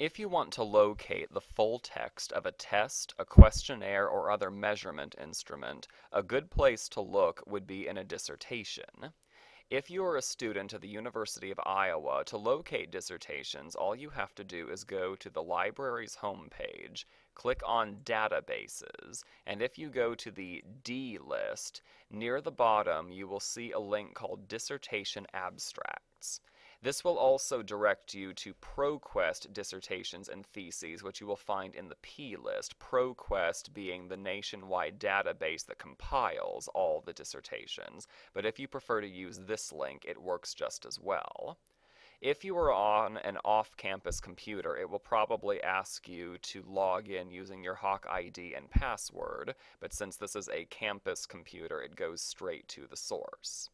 If you want to locate the full text of a test, a questionnaire, or other measurement instrument, a good place to look would be in a dissertation. If you are a student at the University of Iowa, to locate dissertations, all you have to do is go to the library's homepage, click on Databases, and if you go to the D list, near the bottom you will see a link called Dissertation Abstracts. This will also direct you to ProQuest dissertations and theses, which you will find in the P list, ProQuest being the nationwide database that compiles all the dissertations. But if you prefer to use this link, it works just as well. If you are on an off-campus computer, it will probably ask you to log in using your Hawk ID and password, but since this is a campus computer, it goes straight to the source.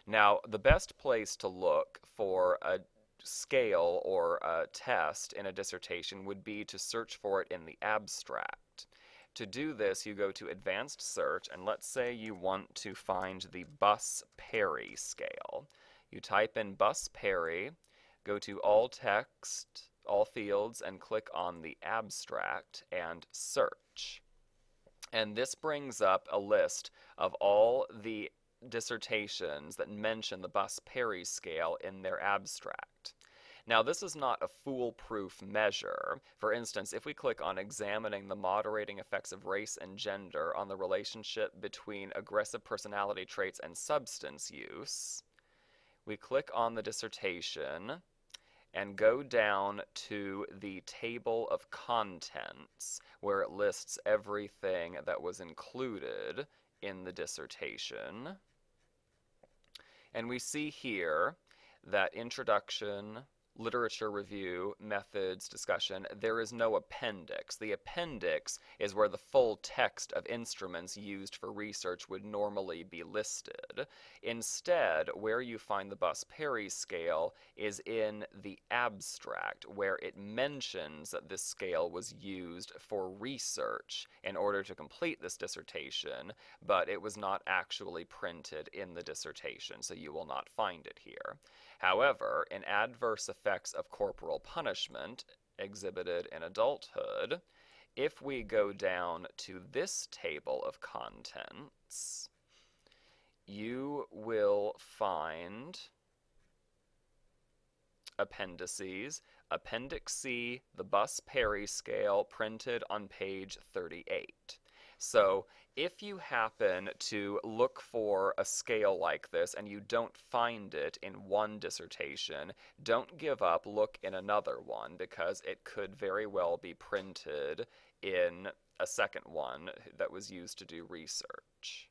Now, the best place to look for a scale or a test in a dissertation would be to search for it in the abstract. To do this, you go to Advanced Search, and let's say you want to find the Buss-Perry scale. You type in Buss-Perry, go to All Text, All Fields, and click on the Abstract and search. And this brings up a list of all the dissertations that mention the Buss-Perry scale in their abstract. Now, this is not a foolproof measure. For instance, if we click on Examining the Moderating Effects of Race and Gender on the Relationship between Aggressive Personality Traits and Substance Use, we click on the dissertation and go down to the table of contents where it lists everything that was included in the dissertation. And we see here that introduction, literature review, methods, discussion, there is no appendix. The appendix is where the full text of instruments used for research would normally be listed. Instead, where you find the Buss-Perry scale is in the abstract, where it mentions that this scale was used for research in order to complete this dissertation, but it was not actually printed in the dissertation, so you will not find it here. However, in Adverse Effects of Corporal Punishment, exhibited in adulthood, if we go down to this table of contents, you will find appendices. Appendix C, the Buss-Perry scale, printed on page 38. So if you happen to look for a scale like this and you don't find it in one dissertation, don't give up, look in another one, because it could very well be printed in a second one that was used to do research.